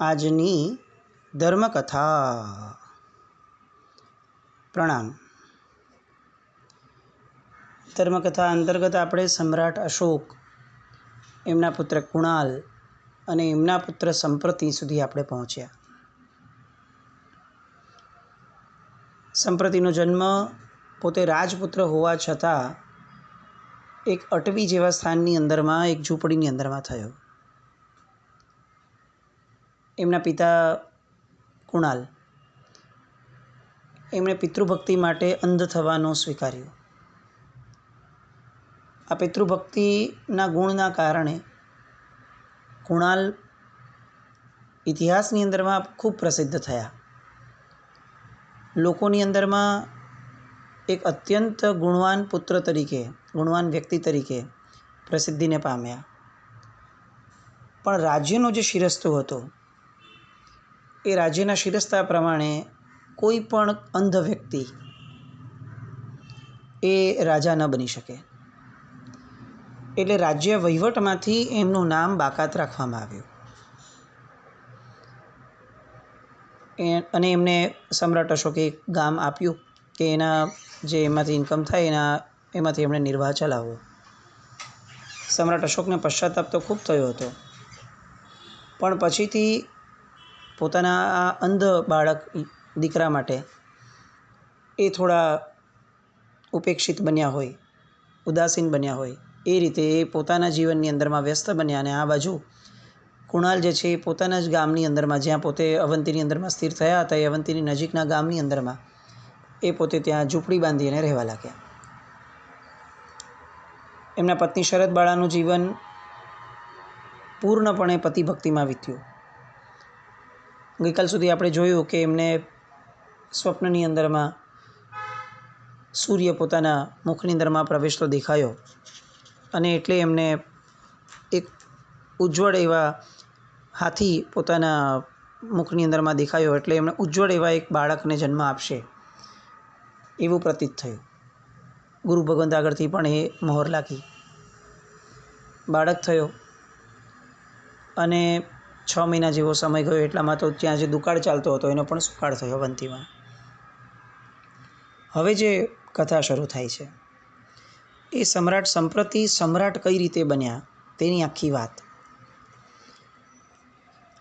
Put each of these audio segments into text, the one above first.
આજની ધર્મકથા. પ્રણામ. ધર્મકથા અંતર્ગત આપણે સમ્રાટ અશોક, એમના પુત્ર કુણાલ અને એમના પુત્ર સંપ્રતિ સુધી આપણે પહોંચ્યા. સંપ્રતિનો જન્મ પોતે રાજપુત્ર હોવા છતાં એક અટવી જેવા સ્થાનની અંદરમાં, એક ઝૂંપડીની અંદરમાં થયો. એમના પિતા કુણાલ, એમણે પિતૃભક્તિ માટે અંધ થવાનું સ્વીકાર્યું. આ પિતૃભક્તિના ગુણના કારણે કુણાલ ઇતિહાસની અંદરમાં ખૂબ પ્રસિદ્ધ થયા. લોકોની અંદરમાં એક અત્યંત ગુણવાન પુત્ર તરીકે, ગુણવાન વ્યક્તિ તરીકે પ્રસિદ્ધિને પામ્યા. પણ રાજ્યનો જે શિરસ્તો હતો, એ રાજ્યના શિરસ્તા પ્રમાણે કોઈ પણ અંધ વ્યક્તિ એ રાજા ન બની શકે. એટલે રાજ્ય વહીવટમાંથી એમનું નામ બાકાત રાખવામાં આવ્યું. અને એમને સમ્રાટ અશોકે એક ગામ આપ્યું કે એના જે એમાંથી ઇન્કમ થાય એમાંથી એમણે નિર્વાહ ચલાવવો. સમ્રાટ અશોકને પશ્ચાતાપ તો ખૂબ થયો હતો, પણ પછીથી પોતાના આ અંધ બાળક દીકરા માટે એ થોડા ઉપેક્ષિત બન્યા હોય, ઉદાસીન બન્યા હોય, એ રીતે એ પોતાના જીવનની અંદરમાં વ્યસ્ત બન્યા. અને આ બાજુ કુણાલ જે છે એ પોતાના જ ગામની અંદરમાં, જ્યાં પોતે અવંતીની અંદરમાં સ્થિર થયા હતા, એ અવંતીની નજીકના ગામની અંદરમાં એ પોતે ત્યાં ઝૂંપડી બાંધી અને રહેવા લાગ્યા. એમના પત્ની શરદબાળાનું જીવન પૂર્ણપણે પતિભક્તિમાં વીત્યું. ગઈકાલ સુધી આપણે જોયું કે એમને સ્વપ્નની અંદરમાં સૂર્ય પોતાના મુખની અંદરમાં પ્રવેશતો દેખાયો, અને એટલે એમને એક ઉજ્જવળ એવા હાથી પોતાના મુખની અંદરમાં દેખાયો, એટલે એમણે ઉજ્જવળ એવા એક બાળકને જન્મ આપશે એવું પ્રતીત થયું. ગુરુ ભગવંત આગળથી પણ એ મહોર લાગી. બાળક થયો અને 6 મહિના જેવો સમય ગયો એટલામાં તો ત્યાં જે દુકાળ ચાલતો હતો એનો પણ સુકાળ થયો અવંતીમાં. હવે જે કથા શરૂ થાય છે એ સમ્રાટ સંપ્રતિ સમ્રાટ કઈ રીતે બન્યા તેની આખી વાત.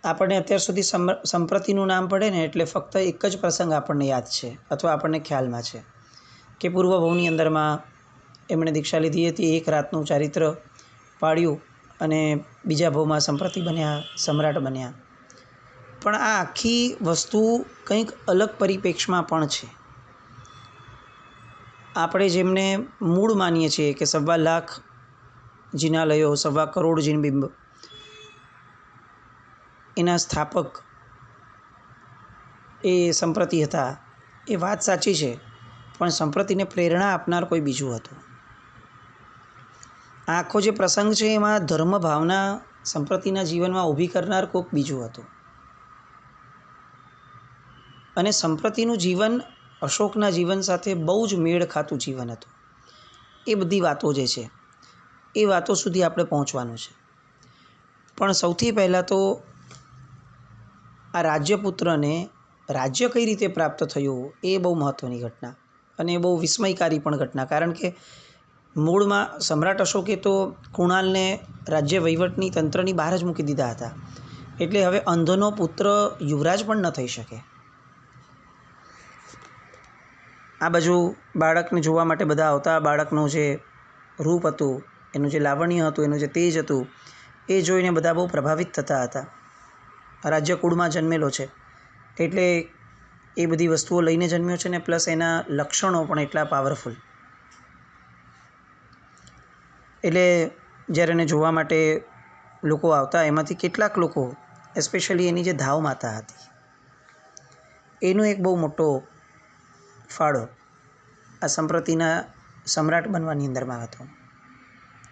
આપણને અત્યાર સુધી સંપ્રતિનું નામ પડે ને એટલે ફક્ત એક જ પ્રસંગ આપણને યાદ છે અથવા આપણને ખ્યાલમાં છે કે પૂર્વ ભવની અંદરમાં એમણે દીક્ષા લીધી હતી, એક રાતનું ચારિત્ર પાળ્યું અને બીજા ભવમાં સંપ્રતિ બન્યા, સમ્રાટ બન્યા. પણ આ આખી વસ્તુ કંઈક અલગ પરિપ્રેક્ષમાં પણ છે. આપણે જેમને મૂળ માનીએ છીએ કે 1.25 લાખ જિનાલયો, 1.25 કરોડ જીનબિંબ, એના સ્થાપક એ સંપ્રતિ હતા, એ વાત સાચી છે, પણ સંપ્રતિને પ્રેરણા આપનાર કોઈ બીજું હતું. આ આખો જે પ્રસંગ છે એમાં ધર્મ ભાવના સંપ્રતિના જીવનમાં ઊભી કરનાર કોઈક બીજું હતું. અને સંપ્રતિનું જીવન અશોકના જીવન સાથે બહુ જ મેળ ખાતું જીવન હતું. એ બધી વાતો જે છે એ વાતો સુધી આપણે પહોંચવાનું છે. પણ સૌથી પહેલાં તો આ રાજ્યપુત્રને રાજ્ય કઈ રીતે પ્રાપ્ત થયું એ બહુ મહત્ત્વની ઘટના, અને એ બહુ વિસ્મયકારી પણ ઘટના. કારણ કે મૂળમાં સમ્રાટ અશોકે તો કુણાલને રાજ્ય વહીવટની તંત્રની બહાર જ મૂકી દીધા હતા. એટલે હવે અંધનો પુત્ર યુવરાજ પણ ન થઈ શકે. આ બાજુ બાળકને જોવા માટે બધા આવતા. બાળકનું જે રૂપ હતું, એનું જે લાવણ્ય હતું, એનું જે તેજ હતું, એ જોઈને બધા બહુ પ્રભાવિત થતા હતા. રાજ્ય કુળમાં જન્મેલો છે એટલે એ બધી વસ્તુઓ લઈને જન્મ્યો છે, ને પ્લસ એના લક્ષણો પણ એટલા પાવરફુલ. એટલે જ્યારે એને જોવા માટે લોકો આવતા, એમાંથી કેટલાક લોકો, એસ્પેશિયલી એની જે ધાવ માતા હતી, એનો એક બહુ મોટો ફાળો આ સંપ્રતિના સમ્રાટ બનવાની અંદરમાં હતો.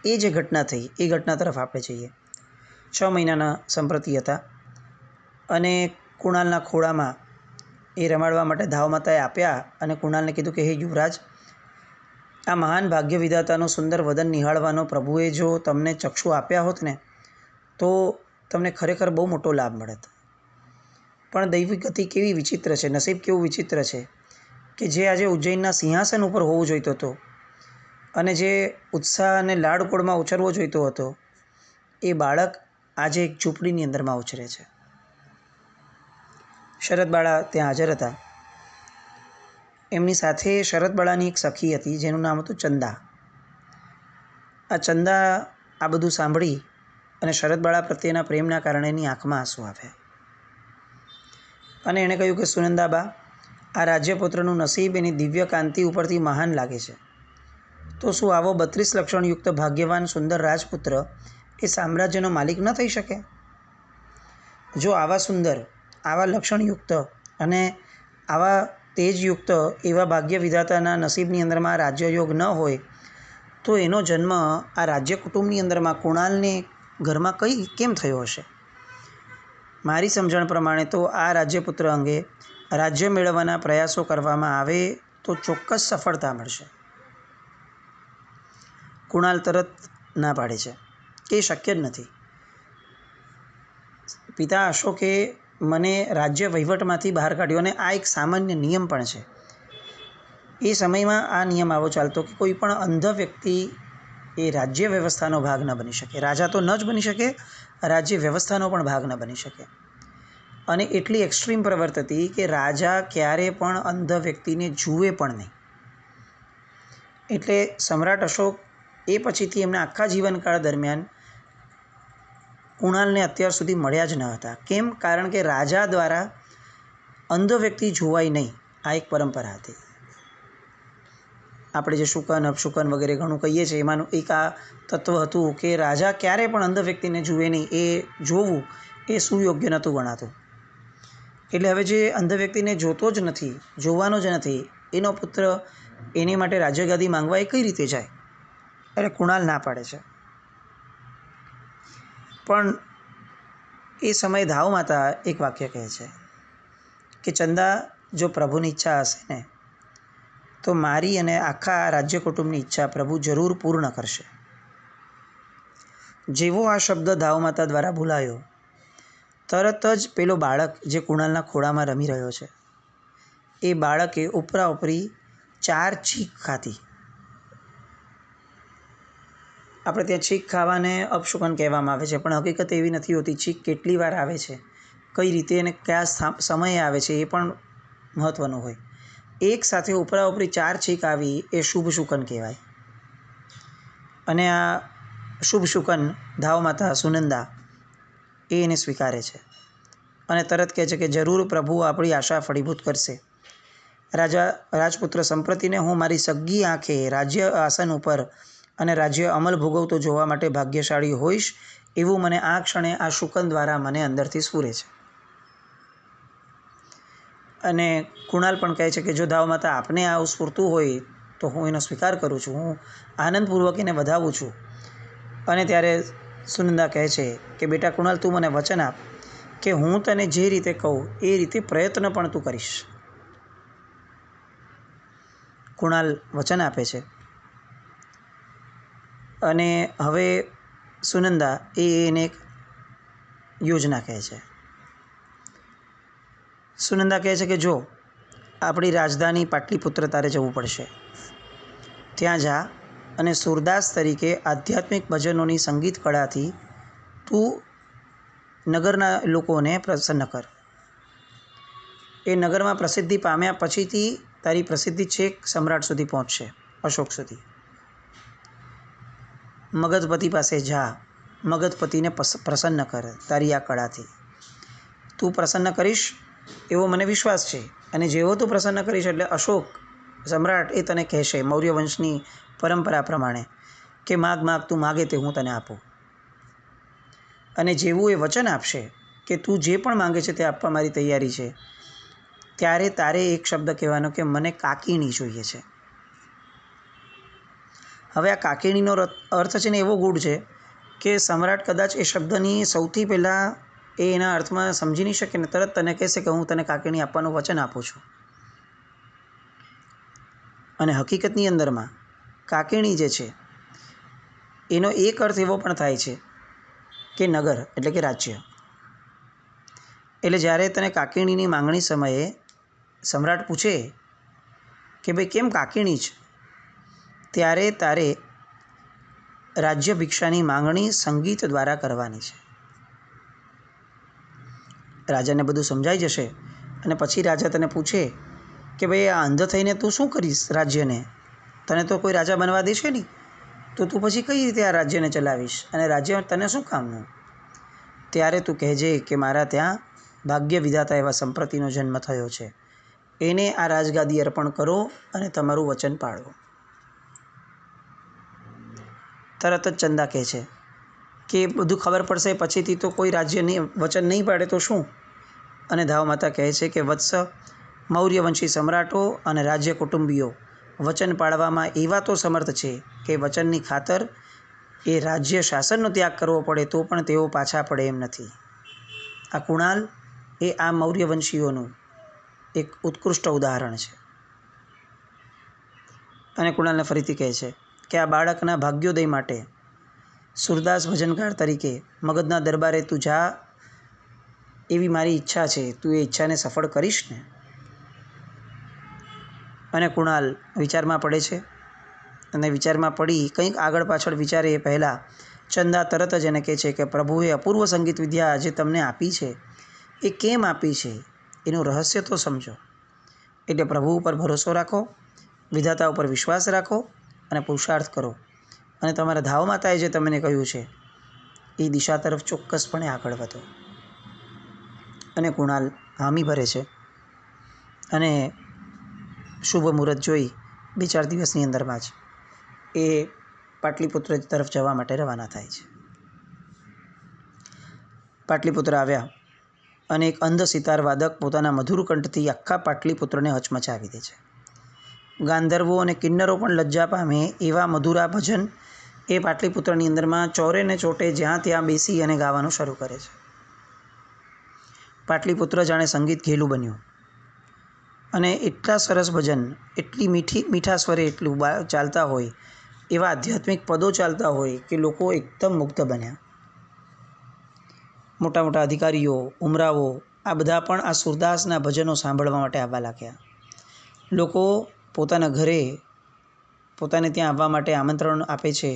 એ જે ઘટના થઈ એ ઘટના તરફ આપણે જઈએ. 6 મહિનાના સંપ્રતિ હતા અને કુણાલના ખોળામાં એ રમાડવા માટે ધાવ માતાએ આપ્યા અને કુણાલને કીધું કે હે યુવરાજ, આ મહાન ભાગ્ય વિધાતાનું સુંદર વદન નિહાળવાનો પ્રભુએ જો તમને ચક્ષુ આપ્યા હોત ને તો તમને ખરેખર બહુ મોટો લાભ મળત. પણ દૈવી ગતિ કેવી વિચિત્ર છે, નસીબ કેવું વિચિત્ર છે કે જે આજે ઉજ્જૈનના સિંહાસન ઉપર હોવો જોઈતો હતો અને જે ઉત્સાહ અને લાડકોડમાં ઉછરવો જોઈતો હતો, એ બાળક આજે એક ઝૂંપડીની અંદરમાં ઉછરે છે. શરદબાળા ત્યાં હાજર હતા. એમની સાથે શરદબાળાની એક સખી હતી જેનું નામ હતું ચંદા. આ ચંદા આ બધું સાંભળી અને શરદબાળા પ્રત્યેના પ્રેમના કારણે એની આંખમાં આંસુ આવ્યા અને એણે કહ્યું કે સુનંદાબા, આ રાજ્યપુત્રનું નસીબ એની દિવ્ય કાંતિ ઉપરથી મહાન લાગે છે. તો શું આવો 32 લક્ષણયુક્ત ભાગ્યવાન સુંદર રાજપુત્ર એ સામ્રાજ્યનો માલિક ન થઈ શકે? જો આવા સુંદર, આવા લક્ષણયુક્ત અને આવા તેજયુક્ત એવા ભાગ્ય વિધાતાના નસીબની અંદરમાં આ રાજ્યયોગ ન હોય તો એનો જન્મ આ રાજ્ય કુટુંબની અંદરમાં કુણાલને ઘરમાં કેમ થયો હશે? મારી સમજણ પ્રમાણે તો આ રાજ્યપુત્ર અંગે રાજ્ય મેળવવાના પ્રયાસો કરવામાં આવે તો ચોક્કસ સફળતા મળશે. કુણાલ તરત ના પાડે છે કે એ શક્ય જ નથી. પિતા અશોકે મને રાજ્ય વહીવટમાંથી બહાર કાઢ્યો અને આ એક સામાન્ય નિયમ પણ છે. એ સમયમાં આ નિયમ આવો ચાલતો કે કોઈ પણ અંધ વ્યક્તિ એ રાજ્ય વ્યવસ્થાનો ભાગ ન બની શકે. રાજા તો ન જ બની શકે, રાજ્ય વ્યવસ્થાનો પણ ભાગ ન બની શકે. અને એટલી એક્સ્ટ્રીમ પ્રવૃત્તિ હતી કે રાજા ક્યારે પણ અંધ વ્યક્તિને જુએ પણ નહીં. એટલે સમ્રાટ અશોક એ પછીથી એમના આખા જીવનકાળ દરમિયાન કુણાલને અત્યાર સુધી મળ્યા જ ન હતા. કેમ? કારણ કે રાજા દ્વારા અંધ વ્યક્તિ જોવાય નહીં, આ એક પરંપરા હતી. આપણે જે શુકન અપશુકન વગેરે ઘણું કહીએ છીએ એમાંનું એક આ તત્વ હતું કે રાજા ક્યારેય પણ અંધ વ્યક્તિને જુએ નહીં, એ જોવું એ સુયોગ્ય નહોતું ગણાતું. એટલે હવે જે અંધ વ્યક્તિને જોતો જ નથી, જોવાનો જ નથી, એનો પુત્ર એની માટે રાજ્યગાદી માંગવા એ કઈ રીતે જાય? એટલે કુણાલ ના પાડે છે. પણ એ સમયે ધાવ માતા એક વાક્ય કહે છે કે ચંદા, જો પ્રભુની ઈચ્છા હશે ને તો મારી અને આખા રાજ્ય કુટુંબની ઈચ્છા પ્રભુ જરૂર પૂર્ણ કરશે. જેવો આ શબ્દ ધાવ માતા દ્વારા બોલાયો, તરત જ પેલો બાળક જે કુણાલના ખોળામાં રમી રહ્યો છે એ બાળકે ઉપરા ઉપરી 4 છીંક ખાધી. આપણે ત્યાં છીંક ખાવાને અપશુકન કહેવામાં આવે છે, પણ હકીકત એવી નથી હોતી. છીંક કેટલી વાર આવે છે, કઈ રીતે અને કયા સમયે આવે છે એ પણ મહત્ત્વનું હોય. એક સાથે ઉપરા ઉપરી 4 છીંક આવી એ શુભ શુકન કહેવાય. અને આ શુભ શુકન ધાવ માતા સુનંદા એને સ્વીકારે છે અને તરત કહે છે કે જરૂર પ્રભુ આપણી આશા ફળીભૂત કરશે. રાજપુત્ર સંપ્રતિને હું મારી સગ્ગી આંખે રાજ્ય આસન ઉપર અને રાજ્ય અમલ ભોગવતો જોવા માટે ભાગ્યશાળી હોઈશ, એવું મને આ ક્ષણે આ શુકન દ્વારા મને અંદરથી સ્ફુરે છે. અને કુણાલ પણ કહે છે કે જો ધાવ માતા આપને આવું સ્ફૂરતું હોય તો હું એનો સ્વીકાર કરું છું, હું આનંદપૂર્વક એને વધાવું છું. અને ત્યારે સુનંદા કહે છે કે બેટા કુણાલ, તું મને વચન આપ કે હું તને જે રીતે કહું એ રીતે પ્રયત્ન પણ તું કરીશ. કુણાલ વચન આપે છે અને હવે સુનંદા એને એક યોજના કહે છે. સુનંદા કહે છે કે જો આપણી રાજધાની પાટલીપુત્ર તારે જવું પડશે, ત્યાં જા અને સુરદાસ તરીકે આધ્યાત્મિક ભજનોની સંગીત કળાથી તું નગરના લોકોને પ્રસન્ન કર. એ નગરમાં પ્રસિદ્ધિ પામ્યા પછીથી તારી પ્રસિદ્ધિ છેક સમ્રાટ સુધી પહોંચશે, અશોક સુધી. મગધપતિ પાસે જા, મગધપતિને પ્રસન્ન કર તારી આ કળાથી. તું પ્રસન્ન કરીશ એવો મને વિશ્વાસ છે. અને જેવો તું પ્રસન્ન કરીશ એટલે અશોક સમ્રાટ એ તને કહેશે મૌર્ય વંશની પરંપરા પ્રમાણે કે માગ માગ, તું માગે તે હું તને આપું. અને જેવું એ વચન આપશે કે તું જે પણ માંગે છે તે આપવા મારી તૈયારી છે, ત્યારે તારે એક શબ્દ કહેવાનો કે મને કાકીણી જોઈએ છે. હવે આ કાકીણીનો અર્થ છે ને એવો ગૂઢ છે કે સમ્રાટ કદાચ એ શબ્દની સૌથી પહેલાં એ એના અર્થમાં સમજી નહીં શકે ને તરત તને કહેશે કે હું તને કાકીણી આપવાનું વચન આપું છું. અને હકીકતની અંદરમાં કાકીણી જે છે એનો એક અર્થ એવો પણ થાય છે કે નગર એટલે કે રાજ્ય. એટલે જ્યારે તને કાકીણીની માંગણી સમયે સમ્રાટ પૂછે કે ભાઈ કેમ કાકીણી જ, ત્યારે તારે રાજ્ય ભિક્ષાની માંગણી સંગીત દ્વારા કરવાની છે. રાજાને બધું સમજાઈ જશે અને પછી રાજા તને પૂછે કે ભાઈ આ અંધ થઈને તું શું કરીશ રાજ્યને, તને તો કોઈ રાજા બનવા દેશે નહીં, તો તું પછી કઈ રીતે આ રાજ્યને ચલાવીશ અને રાજ્ય તને શું કામનું? ત્યારે તું કહેજે કે મારા ત્યાં ભાગ્ય વિધાતા એવા સંપ્રતિનો જન્મ થયો છે, એને આ રાજગાદી અર્પણ કરો અને તમારું વચન પાળો. તરત જ ચંદા કહે છે કે બધું ખબર પડશે પછીથી તો કોઈ રાજ્યની વચન નહીં પાડે તો શું? અને ધાવ માતા કહે છે કે વત્સ, મૌર્યવંશી સમ્રાટો અને રાજ્ય કુટુંબીઓ વચન પાળવામાં એવા તો સમર્થ છે કે વચનની ખાતર એ રાજ્ય શાસનનો ત્યાગ કરવો પડે તો પણ તેઓ પાછા પડે એમ નથી. આ કુણાલ એ આ મૌર્યવંશીઓનું એક ઉત્કૃષ્ટ ઉદાહરણ છે. અને કુણાલને ફરીથી કહે છે કે આ બાળકના ભાગ્યોદય માટે સુરદાસ ભજનકાર તરીકે મગધના દરબારે તું જા, એવી મારી ઈચ્છા છે, તું એ ઈચ્છાને સફળ કરીશ ને? અને કુણાલ વિચારમાં પડે છે અને વિચારમાં પડી કંઈક આગળ પાછળ વિચારે એ પહેલાં ચંદા તરત જ એને કહે છે કે પ્રભુએ અપૂર્વ સંગીત વિદ્યા જે તમને આપી છે એ કેમ આપી છે એનું રહસ્ય તો સમજો. એટલે પ્રભુ ઉપર ભરોસો રાખો, વિધાતા ઉપર વિશ્વાસ રાખો અને પુરુષાર્થ કરો અને તમારા ધાવ માતાએ જે તમને કહ્યું છે એ દિશા તરફ ચોક્કસપણે આગળ વધો. અને કુણાલ હામી ભરે છે અને શુભ મુહૂર્ત જોઈ 2-4 દિવસની અંદરમાં જ એ પાટલીપુત્ર તરફ જવા માટે રવાના થાય છે. પાટલીપુત્ર આવ્યા અને એક અંધ સિતાર વાદક પોતાના મધુર કંઠથી આખા પાટલીપુત્રને હચમચાવી દે છે. ગાંધર્વો અને કિન્નરો પણ લજ્જા પામે એવા મધુરા ભજન એ પાટલીપુત્રની અંદરમાં ચોરે ને ચોટે જ્યાં ત્યાં બેસી અને ગાવાનું શરૂ કરે છે. પાટલીપુત્ર જાણે સંગીત ઘેલું બન્યું અને એટલા સરસ ભજન, એટલી મીઠા સ્વરે એટલું ચાલતા હોય, એવા આધ્યાત્મિક પદો ચાલતા હોય કે લોકો એકદમ મુગ્ધ બન્યા. મોટા મોટા અધિકારીઓ, ઉમરાવો આ બધા પણ આ સુરદાસના ભજનો સાંભળવા માટે આવવા લાગ્યા. લોકો પોતાના ઘરે પોતાને ત્યાં આવવા માટે આમંત્રણ આપે છે.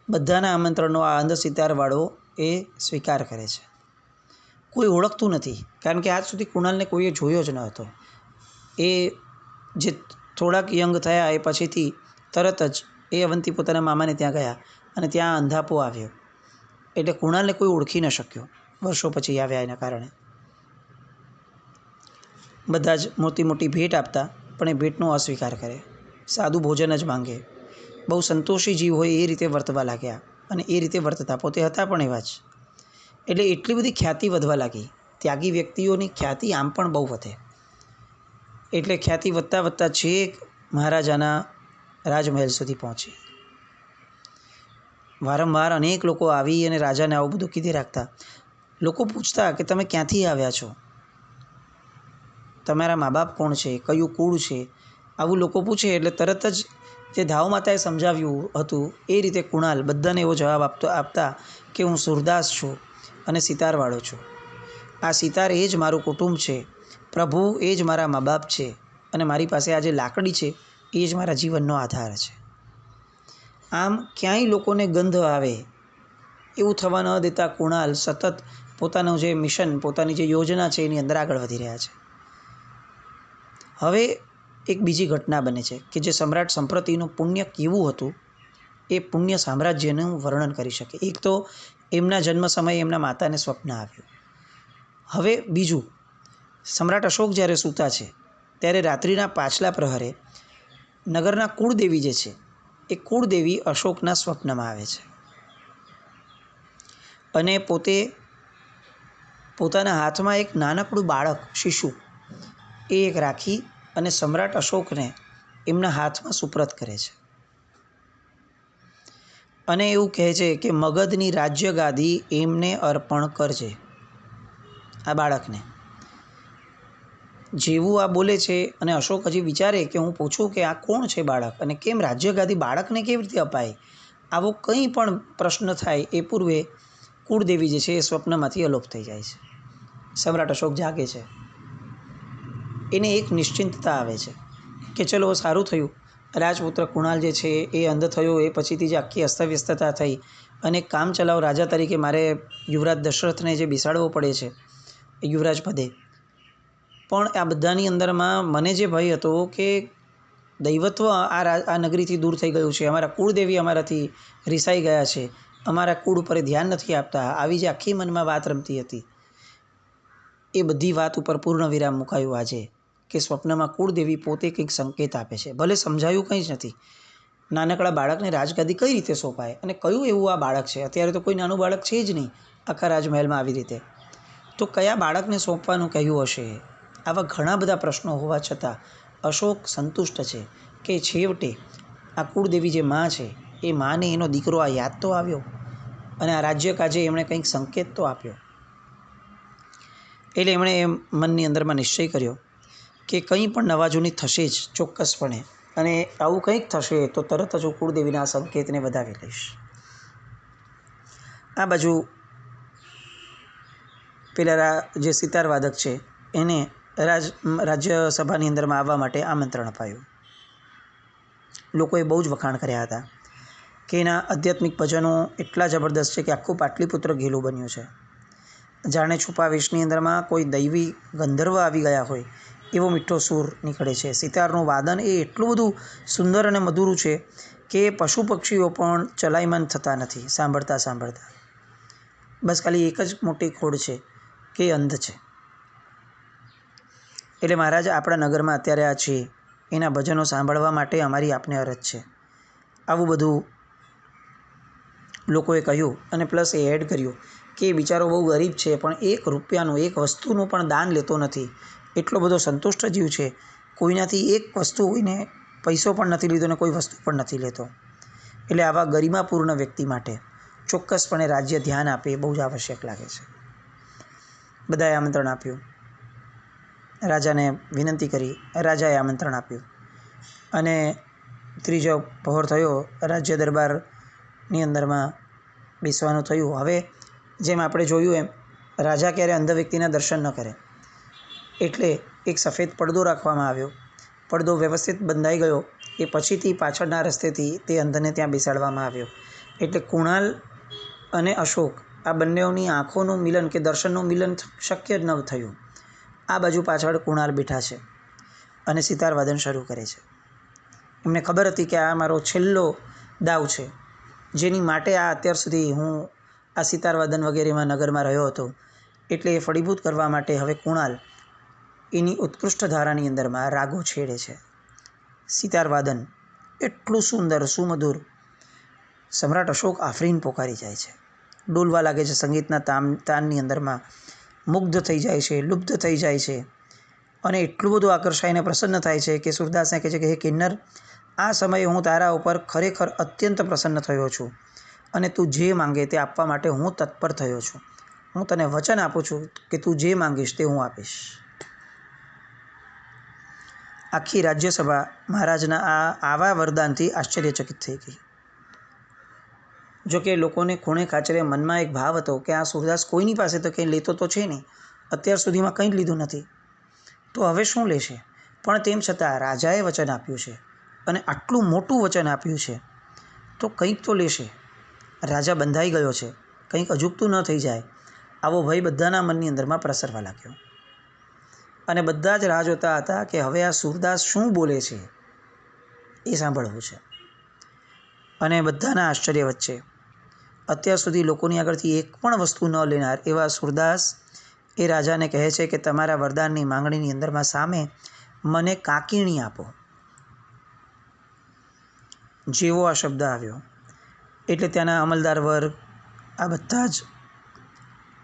બધાના આમંત્રણનો આ અંધ સિતારવાળો એ સ્વીકાર કરે છે. કોઈ ઓળખતું નથી, કારણ કે આજ સુધી કુણાલને કોઈએ જોયો જ ન હતો. એ જે થોડાક યંગ થયા એ પછીથી તરત જ એ અવંતી પોતાના મામાને ત્યાં ગયા અને ત્યાં અંધાપો આવ્યો. એટલે કુણાલને કોઈ ઓળખી ન શક્યો વર્ષો પછી આવ્યા એના કારણે. બધા જ મોટી મોટી ભેટ આપતા પણ એ ભેટનો અસ્વીકાર કરે, સાદું ભોજન જ માંગે. બહુ સંતોષી જીવ હોય એ રીતે વર્તવા લાગ્યા અને એ રીતે વર્તતા પોતે હતા પણ એવા જ. એટલે એટલી બધી ખ્યાતિ વધવા લાગી. ત્યાગી વ્યક્તિઓની ખ્યાતિ આમ પણ બહુ વધે. એટલે ખ્યાતિ વધતા વધતા છેક મહારાજાના રાજમહેલ સુધી પહોંચી. વારંવાર અનેક લોકો આવી અને રાજાને આવું બધું કીધી રાખતા. લોકો પૂછતા કે તમે ક્યાંથી આવ્યા છો, તમારા મા બાપ કોણ છે, કયું કુળ છે, આવું લોકો પૂછે એટલે તરત જ જે ધાવ માતાએ સમજાવ્યું હતું એ રીતે કુણાલ બધાને એવો જવાબ આપતા કે હું સુરદાસ છું અને સિતારવાળો છું. આ સિતાર એ જ મારું કુટુંબ છે, પ્રભુ એ જ મારા મા બાપ છે અને મારી પાસે આ જે લાકડી છે એ જ મારા જીવનનો આધાર છે. આમ ક્યાંય લોકોને ગંધ આવે એવું થવા ન દેતા કુણાલ સતત પોતાનું જે મિશન, પોતાની જે યોજના છે એની અંદર આગળ વધી રહ્યા છે. હવે એક બીજી ઘટના બને છે કે જે સમ્રાટ સંપ્રતિનું પુણ્ય કેવું હતું એ પુણ્ય સામ્રાજ્યનું વર્ણન કરી શકે. એક તો એમના જન્મ સમયે એમના માતાને સ્વપ્ન આવ્યું. હવે બીજું, સમ્રાટ અશોક જ્યારે સૂતા છે ત્યારે રાત્રિના પાછલા પ્રહરે નગરના કુળદેવી જે છે એ કુળદેવી અશોકના સ્વપ્નમાં આવે છે અને પોતાના હાથમાં એક નાનકડું બાળક, શિશુ એ એક રાખી અને સમ્રાટ અશોકને એમના હાથમાં સુપ્રત કરે છે અને એવું કહે છે કે મગધની રાજ્ય ગાદી એમને અર્પણ કરજે, આ બાળકને. જેવું આ બોલે છે અને અશોક હજી વિચારે કે હું પૂછું કે આ કોણ છે બાળક અને કેમ રાજ્ય ગાદી બાળકને કેવી રીતે અપાય, આવો કંઈ પણ પ્રશ્ન થાય એ પૂર્વે કુળદેવી જે છે એ સ્વપ્નમાંથી અલોપ થઈ જાય છે. સમ્રાટ અશોક જાગે છે. એને એક નિશ્ચિંતતા આવે છે કે ચલો સારું થયું, રાજપુત્ર કુણાલ જે છે એ અંધ થયો, એ પછીથી જે આખી અસ્તવ્યસ્તતા થઈ અને કામ ચલાવ રાજા તરીકે મારે યુવરાજ દશરથને જે બેસાડવો પડે છે યુવરાજ પદે, પણ આ બધાની અંદરમાં મને જે ભય હતો કે દૈવત્વ આ નગરીથી દૂર થઈ ગયું છે, અમારા કુળદેવી અમારાથી રિસાઈ ગયા છે, અમારા કુળ ઉપર ધ્યાન નથી આપતા, આવી જે આખી મનમાં વાત રમતી હતી એ બધી વાત ઉપર પૂર્ણ વિરામ મુકાયું આજે કે સ્વપ્નમાં કુળદેવી પોતે કંઈક સંકેત આપે છે. ભલે સમજાયું કંઈ જ નથી, નાનકડા બાળકને રાજગાદી કઈ રીતે સોંપાય અને કયું એવું આ બાળક છે, અત્યારે તો કોઈ નાનું બાળક છે જ નહીં આખા રાજમહેલમાં આવી રીતે, તો કયા બાળકને સોંપવાનું કહ્યું હશે? આવા ઘણા બધા પ્રશ્નો હોવા છતાં અશોક સંતુષ્ટ છે કે છેવટે આ કુળદેવી જે માં છે એ માને એનો દીકરો આ યાદ તો આવ્યો અને આ રાજ્ય કાજે એમણે કંઈક સંકેત તો આપ્યો. એટલે એમણે એમ મનની અંદરમાં નિશ્ચય કર્યો કે કંઈ પણ નવા જૂની થશે જ ચોક્કસપણે, અને આવું કંઈક થશે તો તરત જ હું કુળદેવીના આ સંકેતને વધાવી લઈશ. આ બાજુ પેલા જે સિતારવાદક છે એને રાજ્યસભાની અંદરમાં આવવા માટે આમંત્રણ અપાયું. લોકોએ બહુ જ વખાણ કર્યા હતા કે એના આધ્યાત્મિક ભજનો એટલા જબરદસ્ત છે કે આખું પાટલીપુત્ર ઘેલું બન્યું છે. જાણે છુપા વેશની અંદરમાં કોઈ દૈવી ગંધર્વ આવી ગયા હોય એવો મીઠો સૂર નીકળે છે. સિતારનું વાદન એ એટલું બધું સુંદર અને મધુરું છે કે પશુ પક્ષીઓ પણ ચલાયમાન થતા નથી સાંભળતા સાંભળતા. બસ ખાલી એક જ મોટી ખોડ છે કે અંધ છે. એટલે મહારાજ આપણા નગરમાં અત્યારે આ છે એના ભજનો સાંભળવા માટે અમારી આપને અરજ છે. આવું બધું લોકોએ કહ્યું અને પ્લસ એ એડ કર્યું કે એ બિચારો બહુ ગરીબ છે પણ ₹1 એક વસ્તુનું પણ દાન લેતો નથી, એટલો બધો સંતુષ્ટ જીવ છે, કોઈનાથી એક વસ્તુ કોઈને પૈસો પણ નથી લીધો ને કોઈ વસ્તુ પણ નથી લેતો. એટલે આવા ગરિમાપૂર્ણ વ્યક્તિ માટે ચોક્કસપણે રાજ્ય ધ્યાન આપે એ બહુ જ આવશ્યક લાગે છે. બધાએ આમંત્રણ આપ્યું, રાજાને વિનંતી કરી, રાજાએ આમંત્રણ આપ્યું અને ત્રીજો પહોર થયો, રાજ્ય દરબારની અંદરમાં બેસવાનું થયું. હવે જેમ આપણે જોયું એમ રાજા ક્યારે અંધ વ્યક્તિના દર્શન ન કરે એટલે એક સફેદ પડદો રાખવામાં આવ્યો. પડદો વ્યવસ્થિત બંધાઈ ગયો એ પછીથી પાછળના રસ્તેથી તે અંધને ત્યાં બેસાડવામાં આવ્યો. એટલે કુણાલ અને અશોક આ બંનેઓની આંખોનું મિલન કે દર્શનનું મિલન શક્ય જ ન થયું. આ બાજુ પાછળ કુણાલ બેઠા છે અને સિતારવાદન શરૂ કરે છે. એમને ખબર હતી કે આ મારો છેલ્લો દાવ છે, જેની માટે આ અત્યાર સુધી હું આ સિતારવાદન વગેરેમાં નગરમાં રહ્યો હતો. એટલે એ ફળીભૂત કરવા માટે હવે કુણાલ એની ઉત્કૃષ્ટ ધારાની અંદરમાં રાગો છેડે છે. સિતારવાદન એટલું સુંદર સુમધુર, સમ્રાટ અશોક આફરીન પોકારી જાય છે, ડોલવા લાગે છે સંગીતના તાનની અંદરમાં, મુગ્ધ થઈ જાય છે, લુબ્ધ થઈ જાય છે અને એટલું બધું આકર્ષાઈને પ્રસન્ન થાય છે કે સૂરદાસને કહે છે કે હે કિન્નર, આ સમયે હું તારા ઉપર ખરેખર અત્યંત પ્રસન્ન થયો છું અને તું જે માંગે તે આપવા માટે હું તત્પર થયો છું. હું તને વચન આપું છું કે તું જે માંગીશ તે હું આપીશ. આખી રાજ્યસભા મહારાજના આવા વરદાનથી આશ્ચર્યચકિત થઈ ગઈ. જોકે લોકોને ખૂણે ખાચરે મનમાં એક ભાવ હતો કે આ સૂરદાસ કોઈની પાસે તો કંઈ લેતો તો છે નહીં, અત્યાર સુધીમાં કંઈ જ લીધું નથી, તો હવે શું લેશે? પણ તેમ છતાં રાજાએ વચન આપ્યું છે અને આટલું મોટું વચન આપ્યું છે તો કંઈક તો લેશે. રાજા બંધાઈ ગયો છે, કંઈક અજુગતું ન થઈ જાય આવો ભય બધાના મનની અંદરમાં પ્રસરવા લાગ્યો અને બધા જ રાહ જોતા હતા કે હવે આ સૂરદાસ શું બોલે છે એ સાંભળવું છે. અને બધાના આશ્ચર્ય વચ્ચે અત્યાર સુધી લોકોની આગળથી એક પણ વસ્તુ ન લેનાર એવા સૂરદાસ એ રાજાને કહે છે કે તમારા વરદાનની માંગણીની અંદરમાં સામે મને કાકીણી આપો. જેવો આ શબ્દ આવ્યો એટલે ત્યાંના અમલદાર વર્ગ આ બધા જ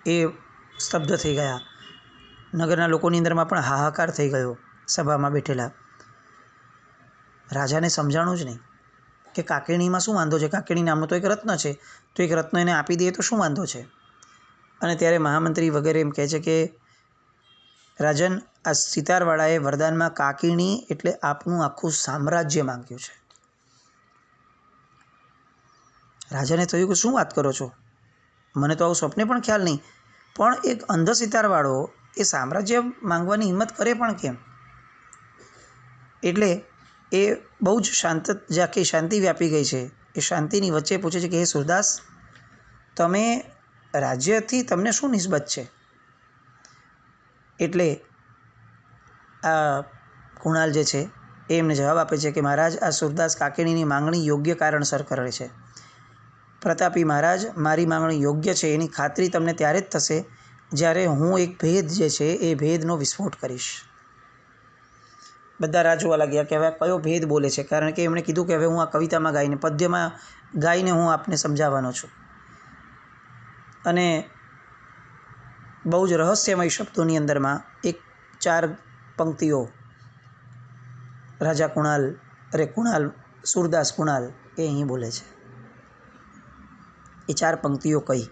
એ સ્તબ્ધ થઈ ગયા. નગરના લોકોની અંદરમાં પણ હાહાકાર થઈ ગયો. સભામાં બેઠેલા રાજાને સમજાણું જ નહીં કે કાકીણીમાં શું વાંધો છે, કાકીણી નામનો તો એક રત્ન છે, તો એક રત્ન એને આપી દઈએ તો શું વાંધો છે. અને ત્યારે મહામંત્રી વગેરે એમ કહે છે કે રાજન, આ સિતારવાળાએ વરદાનમાં કાકીણી એટલે આપનું આખું સામ્રાજ્ય માંગ્યું છે. રાજાને થયું કે શું વાત કરો છો, મને તો આવું સ્વપ્ને પણ ખ્યાલ નહીં, પણ એક અંધ સિતારવાળો એ સામ્રાજ્ય માંગવાની હિંમત કરે પણ કેમ? એટલે એ બહુ જ આખી શાંતિ વ્યાપી ગઈ છે. એ શાંતિની વચ્ચે પૂછે છે કે હે સૂરદાસ, તમે રાજ્યથી તમને શું નિસ્બત છે? એટલે આ કુણાલ જે છે એ એમને જવાબ આપે છે કે મહારાજ, આ સૂરદાસ કાકીણીની માંગણી યોગ્ય કારણસર કરે છે. પ્રતાપી મહારાજ, મારી માંગણી યોગ્ય છે એની ખાતરી તમને ત્યારે જ થશે જ્યારે હું એક ભેદ જે છે એ ભેદનો વિસ્ફોટ કરીશ. બધા રાહ જોવા લાગ્યા કે હવે કયો ભેદ બોલે છે, કારણ કે એમણે કીધું કે હવે હું આ કવિતામાં ગાઈને, પદ્યમાં ગાઈને હું આપને સમજાવવાનો છું. અને બહુ જ રહસ્યમય શબ્દોની અંદરમાં 4 પંક્તિઓ રાજા સૂરદાસ કુણાલ એ અહીં બોલે છે. એ 4 પંક્તિઓ કહી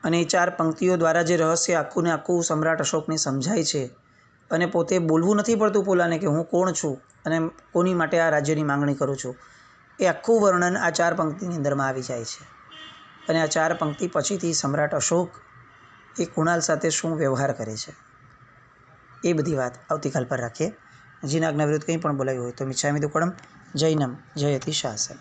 અને એ 4 પંક્તિઓ દ્વારા જે રહસ્ય આખું ને આખું સમ્રાટ અશોકને સમજાય છે અને પોતે બોલવું નથી પડતું પોલાને કે હું કોણ છું અને કોની માટે આ રાજ્યની માંગણી કરું છું. એ આખું વર્ણન આ 4 પંક્તિની અંદરમાં આવી જાય છે. અને આ 4 પંક્તિ પછીથી સમ્રાટ અશોક એ કુણાલ સાથે શું વ્યવહાર કરે છે એ બધી વાત આવતીકાલ પર રાખીએ. જીના આજ્ઞા વિરુદ્ધ કંઈ પણ બોલાયું હોય તો મિચ્છામિ દુક્કડમ. જૈનમ જયતિ શાસન.